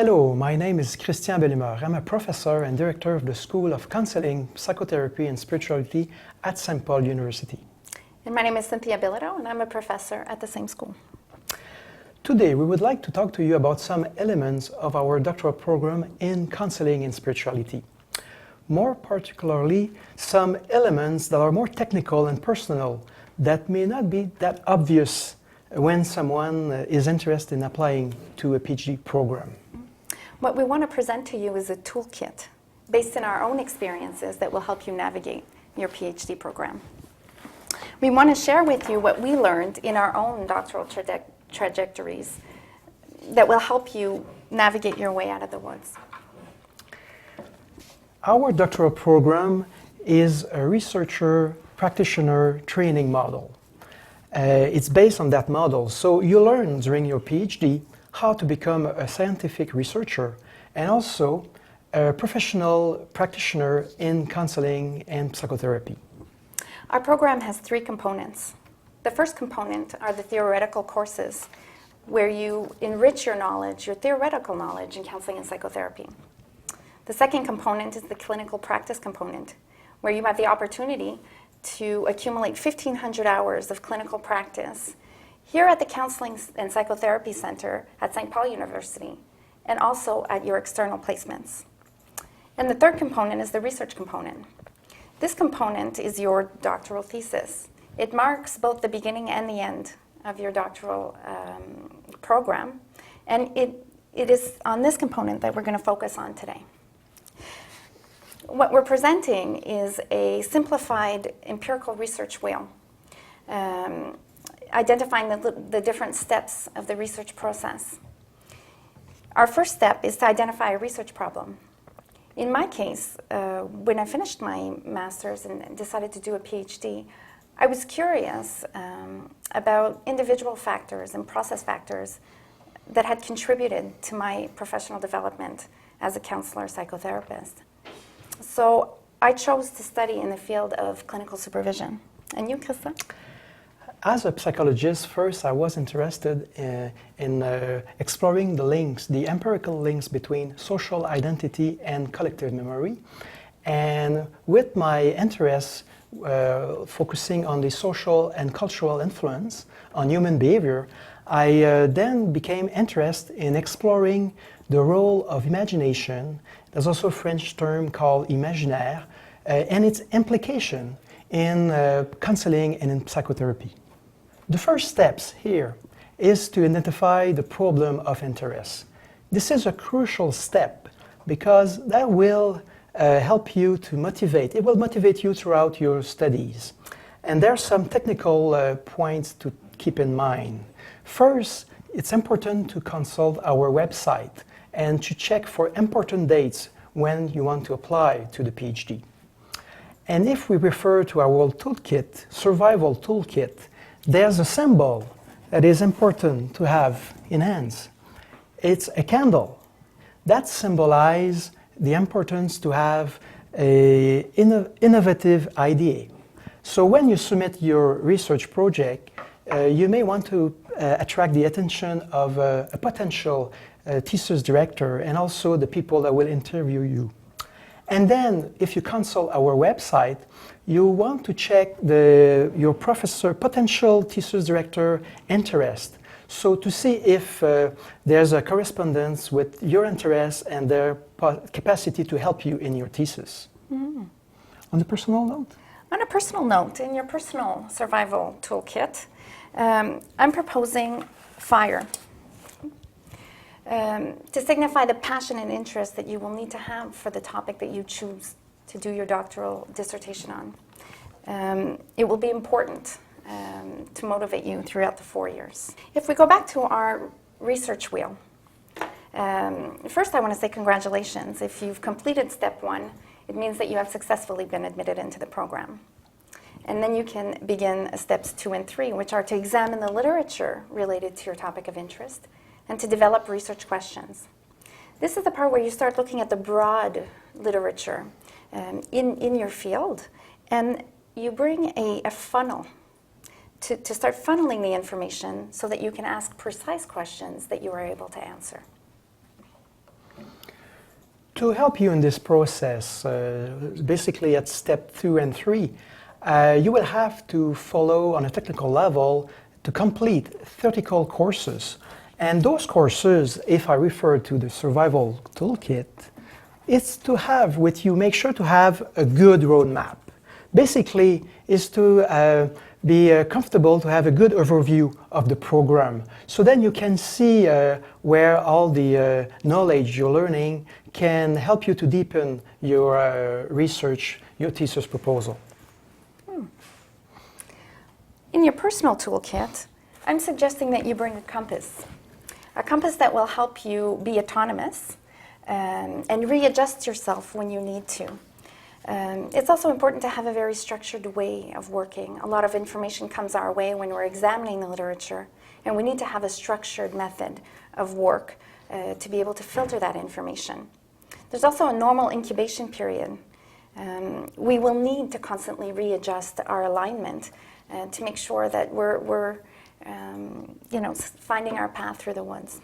Hello, my name is Christian Bellehumeur. I'm a professor and director of the School of Counselling, Psychotherapy and Spirituality at St. Paul University. And my name is Bilodeau, and I'm a professor at the same school. Today, we would like to talk to you about some elements of our doctoral program in counseling and spirituality. More particularly, some elements that are more technical and personal that may not be that obvious when someone is interested in applying to a PhD program. What we want to present to you is a toolkit based on our own experiences that will help you navigate your PhD program. We want to share with you what we learned in our own doctoral trajectories that will help you navigate your way out of the woods. Our doctoral program is a researcher-practitioner training model. It's based on that model, so you learn during your PhD how to become a scientific researcher and also a professional practitioner in counseling and psychotherapy. Our program has three components. The first component are the theoretical courses, where you enrich your knowledge, your theoretical knowledge in counseling and psychotherapy. The second component is the clinical practice component, where you have the opportunity to accumulate 1,500 hours of clinical practice here at the Counseling and Psychotherapy Center at St. Paul University, and also at your external placements. And the third component is the research component. This component is your doctoral thesis. It marks both the beginning and the end of your doctoral program, and it is on this component that we're going to focus on today. What we're presenting is a simplified empirical research wheel, identifying the different steps of the research process. Our first step is to identify a research problem. In my case, when I finished my master's and decided to do a PhD, I was curious about individual factors and process factors that had contributed to my professional development as a counselor psychotherapist. So I chose to study in the field of clinical supervision. And you, Christa? As a psychologist, first I was interested in exploring the links, the empirical links between social identity and collective memory. And with my interests focusing on the social and cultural influence on human behavior, I then became interested in exploring the role of imagination. There's also a French term called imaginaire, and its implication in counseling and in psychotherapy. The first steps here is to identify the problem of interest. This is a crucial step because that will help you to motivate. It will motivate you throughout your studies. And there are some technical points to keep in mind. First, it's important to consult our website and to check for important dates when you want to apply to the PhD. And if we refer to our toolkit, survival toolkit, there's a symbol that is important to have in hands. It's a candle. That symbolizes the importance to have an innovative idea. So when you submit your research project, you may want to attract the attention of a potential thesis director and also the people that will interview you. And then, if you consult our website, you want to check your professor, potential thesis director interest. So to see if there's a correspondence with your interest and their capacity to help you in your thesis. Mm. On a personal note? On a personal note, in your personal survival toolkit, I'm proposing fire. To signify the passion and interest that you will need to have for the topic that you choose to do your doctoral dissertation on. It will be important to motivate you throughout the 4 years. If we go back to our research wheel, first I want to say congratulations. If you've completed step 1, it means that you have successfully been admitted into the program. And then you can begin steps 2 and 3, which are to examine the literature related to your topic of interest and to develop research questions. This is the part where you start looking at the broad literature in your field, and you bring a funnel to start funneling the information so that you can ask precise questions that you are able to answer. To help you in this process, basically at step 2 and 3, you will have to follow on a technical level to complete theoretical courses. And those courses, if I refer to the survival toolkit, it's to have with you, make sure to have a good roadmap. Basically, is to be comfortable to have a good overview of the program. So then you can see where all the knowledge you're learning can help you to deepen your research, your thesis proposal. In your personal toolkit, I'm suggesting that you bring a compass that will help you be autonomous and readjust yourself when you need to. It's also important to have a very structured way of working. A lot of information comes our way when we're examining the literature, and we need to have a structured method of work to be able to filter that information. There's also a normal incubation period. We will need to constantly readjust our alignment to make sure that we're finding our path through the woods.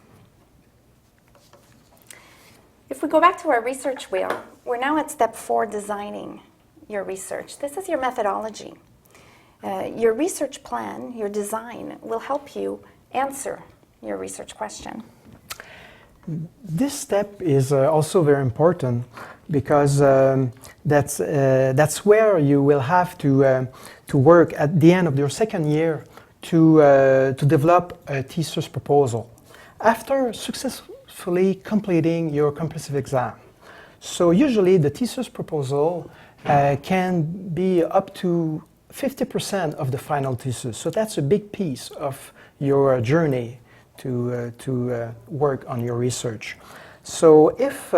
If we go back to our research wheel, we're now at step 4, designing your research. This is your methodology. Your research plan, your design, will help you answer your research question. This step is also very important because that's where you will have to work at the end of your second year to develop a thesis proposal. After successfully completing your comprehensive exam. So usually the thesis proposal can be up to 50% of the final thesis. So that's a big piece of your journey to work on your research. So if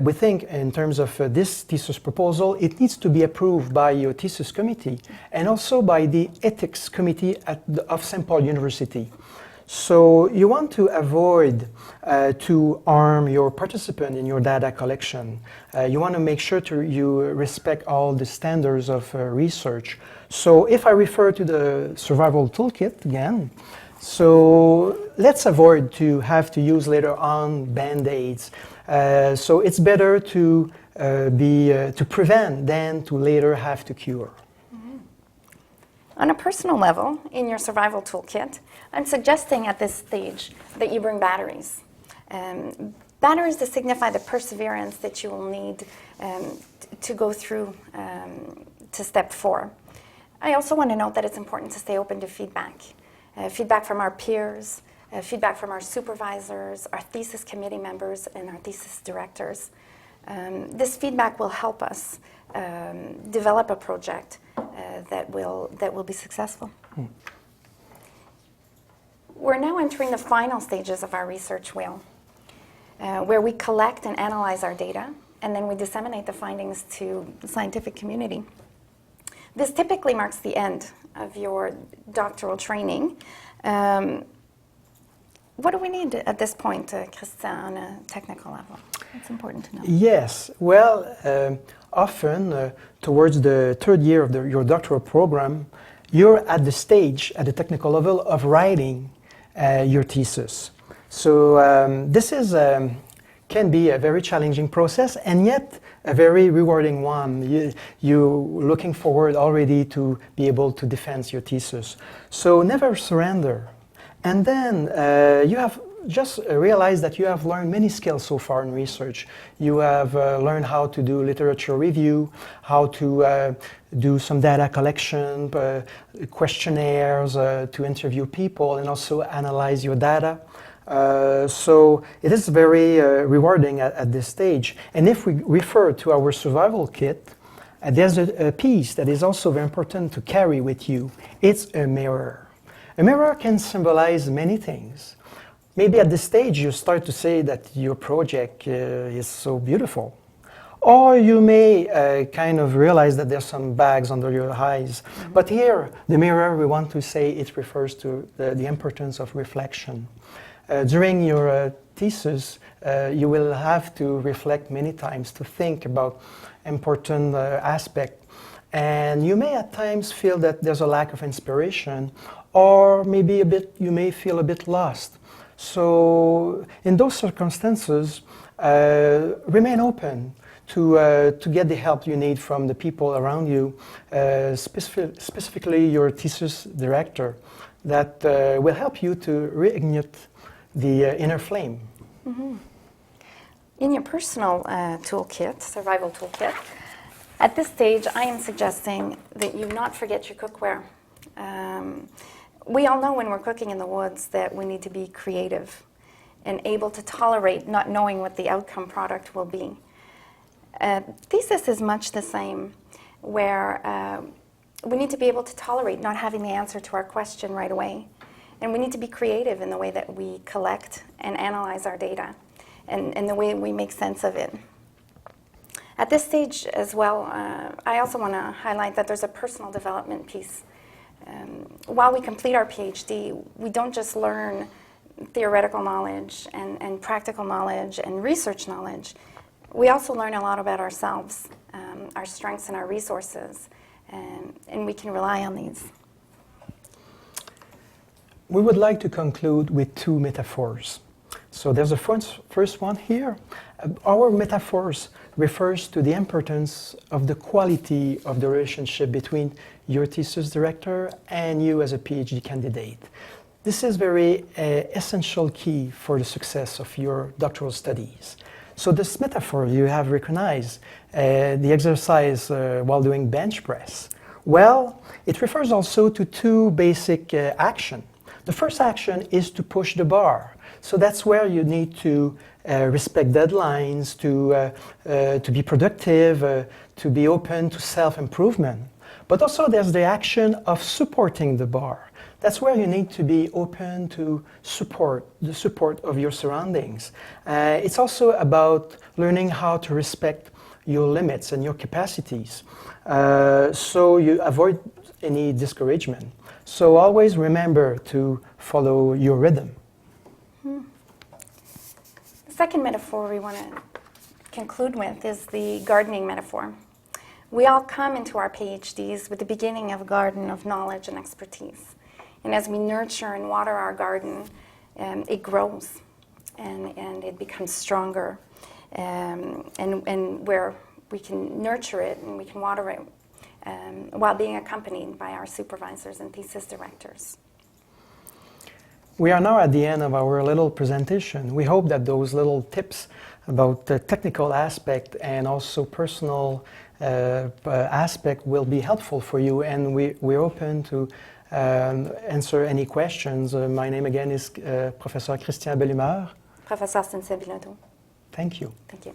we think in terms of this thesis proposal, it needs to be approved by your thesis committee and also by the ethics committee of St. Paul University. So you want to avoid to harm your participant in your data collection. You want to make sure you respect all the standards of research. So if I refer to the survival toolkit again, so let's avoid to have to use later on Band-Aids. So it's better to prevent than to later have to cure. On a personal level, in your survival toolkit, I'm suggesting at this stage that you bring batteries. Batteries to signify the perseverance that you will need to go through to step 4. I also want to note that it's important to stay open to feedback. Feedback from our peers, feedback from our supervisors, our thesis committee members, and our thesis directors. This feedback will help us develop a project that will be successful. We're now entering the final stages of our research wheel, where we collect and analyze our data, and then we disseminate the findings to the scientific community. This typically marks the end of your doctoral training. What do we need at this point, Christian, on a technical level? It's important to know. Yes, well, often towards the third year of your doctoral program, you're at the stage, at the technical level, of writing your thesis. So this can be a very challenging process, and yet a very rewarding one. You're looking forward already to be able to defend your thesis. So never surrender. And then you have just realized that you have learned many skills so far in research. You have learned how to do literature review, how to do some data collection, questionnaires to interview people, and also analyze your data. So it is very rewarding at this stage. And if we refer to our survival kit, there's a piece that is also very important to carry with you. It's a mirror. A mirror can symbolize many things. Maybe at this stage you start to say that your project is so beautiful. Or you may kind of realize that there's some bags under your eyes. Mm-hmm. But here, the mirror, we want to say it refers to the importance of reflection. During your thesis, you will have to reflect many times to think about important aspects. And you may at times feel that there's a lack of inspiration, or maybe you may feel a bit lost. So in those circumstances, remain open to get the help you need from the people around you, specifically your thesis director, that will help you to reignite the inner flame. Mm-hmm. In your personal toolkit, survival toolkit, at this stage I am suggesting that you not forget your cookware. We all know when we're cooking in the woods that we need to be creative and able to tolerate not knowing what the outcome product will be. Thesis is much the same, where we need to be able to tolerate not having the answer to our question right away. And we need to be creative in the way that we collect and analyze our data and the way we make sense of it. At this stage as well, I also want to highlight that there's a personal development piece. While we complete our PhD, we don't just learn theoretical knowledge and practical knowledge and research knowledge. We also learn a lot about ourselves, our strengths and our resources, and we can rely on these. We would like to conclude with two metaphors. So there's a first one here. Our metaphors refers to the importance of the quality of the relationship between your thesis director and you as a PhD candidate. This is very essential key for the success of your doctoral studies. So this metaphor you have recognized, the exercise while doing bench press. Well, it refers also to two basic actions. The first action is to push the bar. So that's where you need to respect deadlines, to be productive, to be open to self-improvement. But also there's the action of supporting the bar. That's where you need to be open to the support of your surroundings. It's also about learning how to respect your limits and your capacities, so you avoid any discouragement. So always remember to follow your rhythm. The second metaphor we want to conclude with is the gardening metaphor. We all come into our PhDs with the beginning of a garden of knowledge and expertise. And as we nurture and water our garden, it grows and it becomes stronger. And where we can nurture it and we can water it while being accompanied by our supervisors and thesis directors. We are now at the end of our little presentation. We hope that those little tips about the technical aspect and also personal aspect will be helpful for you, and we're open to answer any questions. My name again is Professor Christian Bellehumeur. Professor Bilodeau. Thank you. Thank you.